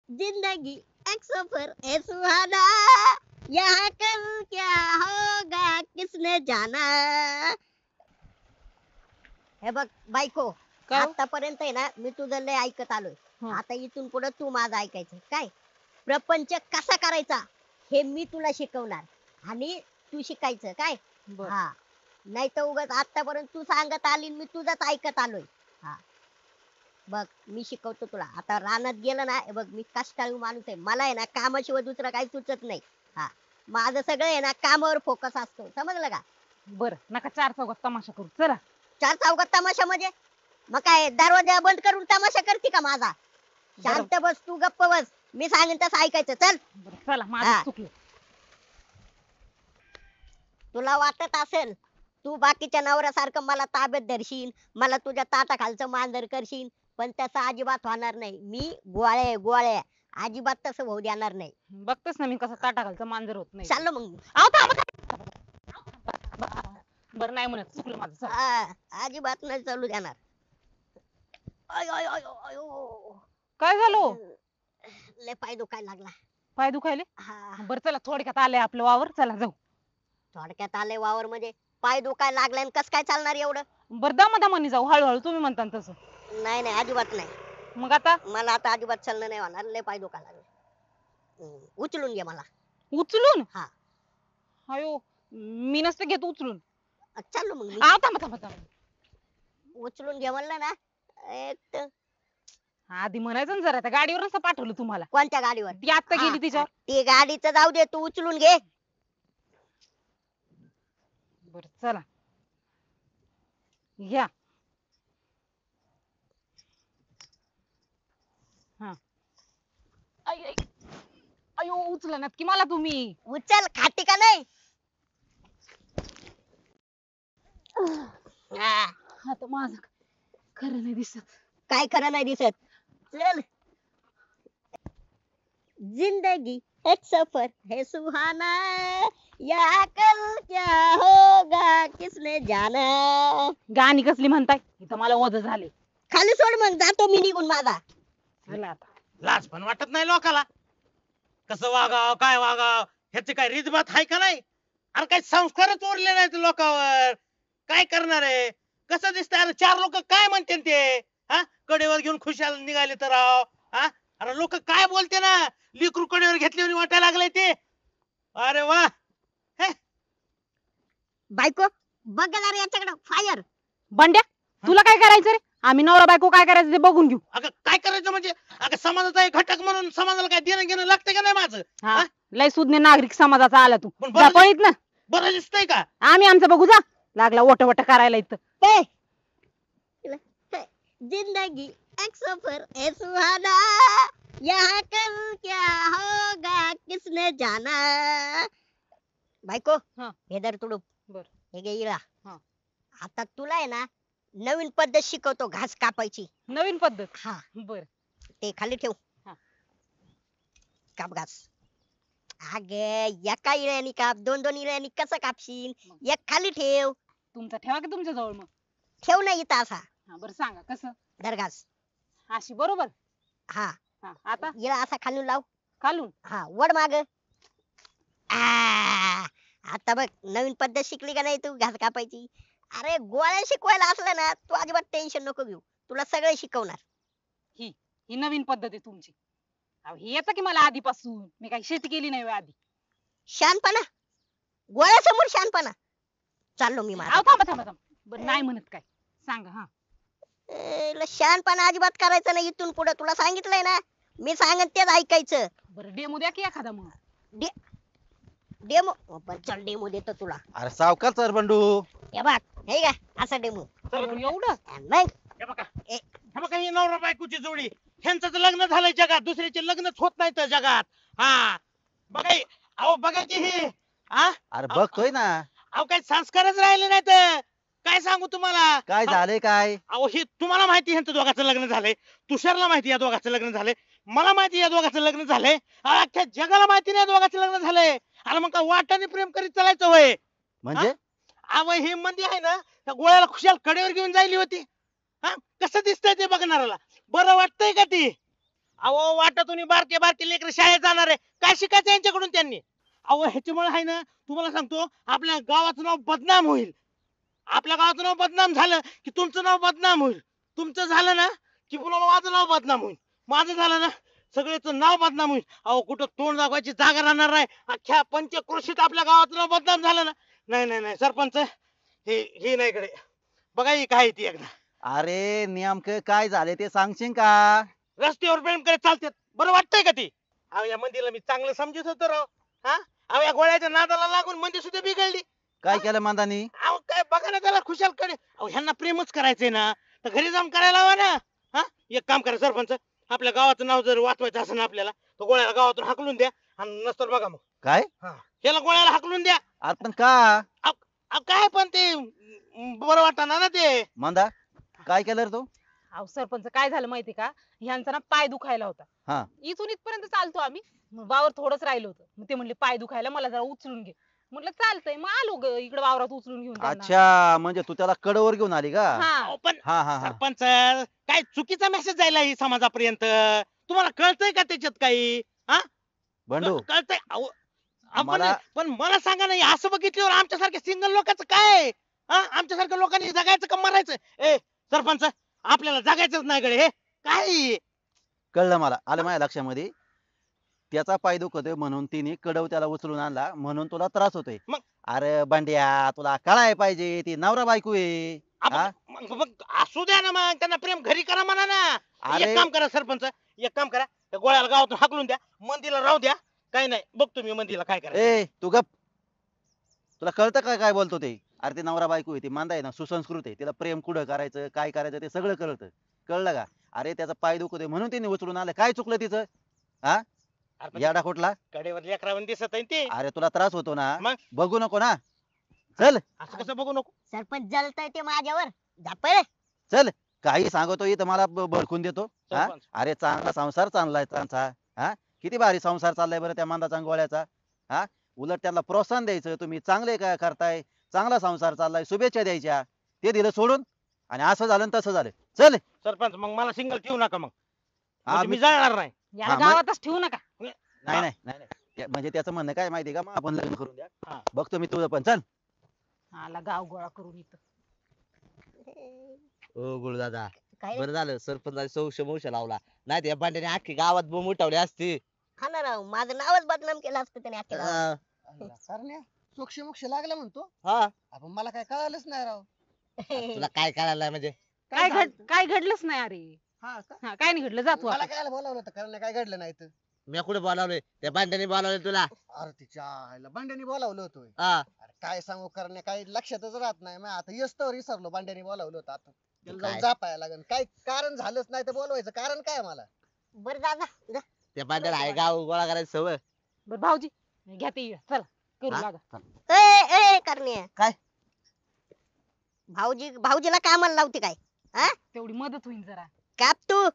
जिंदगी एक सफर है सुहाना, यहाँ कल क्या होगा किसने जाना. हे बघ बायको, का हो? आतापर्यंत आहे ना मी तुझं लय ऐकत आलोय. हं. आता इथून पुढे तू माझं ऐकायचं. काय प्रपंच कसा करायचा हे मी तुला शिकवणार आणि तू शिकायचं. काय बर हा, नाही तर उगाच आतापर्यंत तू सांगत आली आणि मी तुझंच ऐकत आलोय. हा, बघ मी शिकवतो तुला. आता रानात गेलं ना, हे बघ मी कष्टाळू माणूस आहे. मला आहे ना कामाशिवाय दुसरं काही सुचत नाही. हा, माझं सगळं आहे ना कामावर फोकस असतो. समजलं का? बर नका चार चौघात तमाशा करू चला. चार चौकात तमाशा म्हणजे मग काय दरवाजा बंद करून तमाशा करते का माझा? शांत बस, तू गप्प बस. मी सांगेन तसं ऐकायचं. चल. बरं चला हा. माझं चुकलं. तुला वाटत असेल तू बाकीच्या नवऱ्यासारखं मला ताब्यात धरशील, मला तुझ्या ताटाखालचं मांजर करशील, पण तसं अजिबात होणार नाही. मी गोळ्या गोळ्या अजिबात तसं होऊ देणार नाही. बघतेस ना मी कसं ताटाखालचं मांजर होत नाही. चाललो मग. आहो थांबा. बरं नाही म्हणत चुकलं माझं चला. हा, अजिबात नाही चालू देणार. अयो अयो अयो अयो. काय झालं? लय पाय दुखायला लागला. पाय दुखायले? हा, बरं चला थोडक्यात आलंय आपलं वावर चला जाऊ. थोडक्यात आले वावर म्हणजे पाय दुखायला लागलाय आणि कस काय चालणार एवढं? बरं दमादमानी जाऊ हळूहळू तुम्ही म्हणता ना तसं. नाही नाही अजिबात नाही. मग आता मला आता अजिबात चालणं नाही होणार. लय पाय दुखायला लागले. उचलून घे मला. उचलून? हा. अयो मी नसते घेत उचलून. चाललो मग मी. आहो थांबा. उचलून घे म्हणलं ना. एक तर आधी म्हणायचं ना जरा त्या गाडीवर नसतं पाठवलं तुम्हाला. कोणत्या गाडीवर? ती आत्ता हा, गेली तिच्यावर. ती गाडीचं जाऊ दे, तू उचलून घे. बरं चला घ्या. हा आई आई अयो उचला ना की मला तुम्ही. उचल, खाती का नाही? हा, आता माझं खरं नाही दिसत. काय खरं नाही दिसत. चल. जिंदगी एक सफर है सुहाना, यहाँ कल क्या होगा किसने जाना. गाणी कसली म्हणताय इथं मला वज झाले. खाली सोड मग, जातो मी निघून माझा. चला आता. लाज पण वाटत नाही लोकाला. कसं वागाव काय वागाव ह्याची काय रीतभात आहे का नाही? अरे काही संस्कारच उरले नाहीत लोकांवर. काय करणार आहे? कसं दिसतंय? अरे चार लोक काय म्हणते ते? हा, कडेवर घेऊन खुशाल निघाले तर राव. हा, अरे लोक काय बोलते ना, लिकरू कडेवर घेतली आणि वाटायला लागले ते. अरे वा. बायको बघ जरा याच्याकडे. फायर. बंड्या तुला काय करायचं रे? आम्ही नवरा बायको काय करायचं ते बघून घेऊ. अगं काय करायचं म्हणजे? अगं समाजाचा एक घटक म्हणून समाजाला काय देणं घेणं लागतं का नाही माझं? हा लय सुज्ञ नागरिक समाजाचा आला तू. पण जा बरं पळीत ना. बरं दिसतंय का? आम्ही आमचं बघू जा. लागला ओट वट करायला इथं. ए, जिंदगी एक सफर है सुहाना, यहाँ कल क्या होगा किसने जाना. बायको हा. हे धर तुडूप. बर. हे घे इळा. हा. आता तुला आहे ना नवीन पद्धत शिकवतो घास कापायची. नवीन पद्धत. हा, बर. ते खाली ठेव. हा. काप घास. अगे एका इळ्यानी काप, दोन दोन इळ्यानी कसं कापशील? एक खाली ठेव. तुमचा ठेवा की तुमच्या जवळ मग. ठेव ना इथं असा. हा बरं सांगा कसं. धर घास. अशी बरोबर. हा, हा आता इळा असा खालून लाव. खालून. हा, वड माग. आता बघ नवीन पद्धत शिकली का नाही तू घास कापायची? अरे गोळ्या शिकवायला असलं ना तू अजिबात टेन्शन नको घेऊ. तुला सगळं शिकवणार. ही नवीन पद्धत आहे तुमची. अहो हे येतं की मला आधीपासून. मी काही शेती केली नाही होय आधी. शहाणपणा, गोळ्यासमोर शहाणपणा. चाललो मी माझा. अहो थांबा. बरं नाही म्हणत काय सांगा. हा शहाणपणा अजिबात करायचं नाही इथून पुढे. तुला सांगितलंय ना, मी सांगन तेच ऐकायचं. बरं डेमो द्या की एखादा मग. डेमो? चल डेमो देतो तुला. अरे सावकार सर बंडू. हे बघ, हे का असा डेमो. एवढं मग हे बघा हे बघा, ही नवरा बायकोची जोडी. ह्यांचं तर लग्न झालंय जगात, दुसऱ्याचे लग्नच होत नाही तर जगात. हा बघा अहो बघा की हे. हा, अरे बघतोय ना. अहो काही संस्कारच राहिले नाहीत. काय सांगू तुम्हाला? काय झालंय काय? अहो हे तुम्हाला माहिती ह्यांचं दोघांचं लग्न झालंय, तुषारला माहिती या दोघांचं लग्न झालंय, मला माहिती या दोघांचं लग्न झालंय, अख्ख्या जगाला माहिती नाही या दोघांचं लग्न झालंय. अरे मग काय वाटाने प्रेम करीत चालायचं होय? म्हणजे अहो ही मंदी आहे ना, त्या गोळ्याला खुशाल कडेवर घेऊन जायली होती. हा, कसं दिसतंय ते बघणाऱ्याला? बरं वाटतंय का ती? अहो वाटातून बारके बारके लेकर शाळेत जाणार आहे, काय शिकायचं यांच्याकडून त्यांनी? अहो ह्याच्यामुळे आहे ना, तुम्हाला सांगतो आपल्या गावाचं नाव बदनाम होईल. आपल्या गावाचं नाव बदनाम झालं की तुमचं नाव बदनाम होईल. तुमचं झालं ना की पुन्हा माझं नाव बदनाम होईल. माझं झालं ना सगळ्याच नाव बदनाम होईल. अहो कुठं तोंड दाखवायची जागा राहणार नाही. अख्ख्या पंचक्रोशीत आपल्या गावाचं नाव बदनाम झालं ना. नाही नाही नाही सरपंच, हे नाही कडे बघा, ही काय ती एकदा अरे नेमकं काय झाले ते सांगशील का? रस्त्यावर प्रेम करत चालतात, बरं वाटतंय का ते? अहो या मंदीला मी चांगलं समजत होतो राव. हा अहो या गोळ्याच्या नादाला लागून मंदी सुद्धा बिघडली. काय केलं मांदानी? अहो काय बघा ना त्याला खुशाल कडे. अहो ह्यांना प्रेमच करायचंय ना, तर घरी जाऊन करायला हवा ना. हा एक काम करा सरपंच, आपल्या गावाचं नाव जर वाचवायचं असेल ना आपल्याला, तर गोळ्याला गावातून हाकलून द्या. आणि नसतर बघा मग काय? त्याला गोळ्याला हाकलून द्या. अरे पण का? अहो काय पण ते बरं वाटणार ना ते. मांदा काय केलं रे तू? अहो सरपंच काय झालं माहिती का, ह्यांचा ना पाय दुखायला होता. हा. इथून इथपर्यंत चालतो आम्ही, मग वावर थोडंच राहिलं होतं. मग ते म्हणले पाय दुखायला, मला जरा उचलून घे. म्हटलं चालतंय, मग आलो इकडे वावरात उचलून घेऊन त्यांना. अच्छा, म्हणजे तू त्याला कडवर घेऊन आली का? हा अहो पण हा हा हा. सरपंच, काय चुकीचा मेसेज जायला ही समाजापर्यंत? तुम्हाला कळतंय का त्याच्यात काही? हा बंडू कळतंय? अहो अहो, मला- पण मला सांगा ना, हे असं बघितल्यावर आमच्यासारख्या सिंगल लोकांचं काय? हा आमच्यासारख्या लोकांनी जगायचं का मरायचं? ए सरपंच, आपल्याला जगायचंच नाही कडे. हे काय? कळलं, मला आलं माझ्या लक्षामध्ये. त्याचा पाय दुखतोय म्हणून तिने कडव त्याला उचलून आणला, म्हणून तुला त्रास होतोय. मग? अरे बंड्या, तुला कळाय पाहिजे, ती नवरा बायको आहे. हा? मग असू द्या ना, मग त्यांना प्रेम घरी करा म्हणा ना. अरे- एक काम करा सरपंच, एक काम करा, त्या गोळ्याला गावातून हाकलून द्या, मंदीला राहू द्या. काय नाही बघतो मी मंदीला काय करा. ए तू गप. तुला कळतं काय काय बोलतो ते? अरे ते नवरा बायको आहे, ती मांदा आहे ना, सुसंस्कृत आहे. तिला प्रेम कुठं करायचं, काय करायचं ते सगळं कळतं. कळलं का? अरे त्याचा पाय दुखतोय म्हणून तिने उचलून आलं. काय चुकलं तिचं? हा याडा कुठला? कडेवर लेकरावर दिसत आहे ते. अरे तुला त्रास होतो ना, मग? बघू नको ना. चल असं कसं बघू नको? सरपंच जळतय ते माझ्यावर. जा पळ. चल, काही सांगतो इथं मला भडकून देतो. हा? सरपंच. अरे चांगला संसार चाललाय त्यांचा. हा किती भारी संसार चाललाय बरं त्या मांदाचा गोळ्याचा. हा उलट त्याला प्रोत्साहन द्यायचं, तुम्ही चांगले काय करताय, चांगला संसार चाललाय, शुभेच्छा द्यायच्या. ते दिलं सोडून आणि असं झालं आणि तसं झालं. चल. सरपंच मग मला सिंगल ठेवू नका मग. हा, म्हणजे मी- मी जाणार नाही. याला हा, मग? गावातच ठेवू नका. नाही नाही नाही नाही. म्हणजे त्याचं म्हणणं काय माहिती का, मग आपण लग्न करून द्या. हा. बघतो मी तुझं पण. चल. आला गाव गोळा करून इथं. ओ गुरुदादा, काय रे? बरं झालं सरपंचाने सौश लावला, नाही त्या भांड्याने अख्खी गावात बोंब उठवली असती. हा ना राव, माझं नावच बदनाम केलं असतं त्याने अख्ख्या गावात. हा, करण्या सोक्ष मोक्ष लागला म्हणतो. हा. आपण मला काय कळालंच नाही राव. तुला काय कळालं म्हणजे? काय घडलंच नाही अरे. हा का? हा काय नाही घडलं, जातो मला आता. काय बोलावलं होतं, करण्या काय घडलं नाही तर. मी कुठे बोलावले? त्या भांड्याने बोलावले तुला. अरे तिच्या आईला भांड्याने बोलावलं होतं होय. हा. अरे काय सांगू, करण्या काही लक्षातच राहत नाही. मग आता येस्तवर विसरलो भांड्याने बोलावलं होतं. आता त्याला काय? जाऊन जापायला लागेल. काय कारण झालंच नाही तर बोलवायचं कारण काय मला? बरं जा जा, जा. त्या भांड्याला आहे गाव गोळा करायची सवय. बरं भाऊजी घ्या ते इळं. चला करू हा? लागा. ए ए करणे. काय? भाऊजीला कामाला लावते काय? तेवढी मदत होईल जरा. काप तू.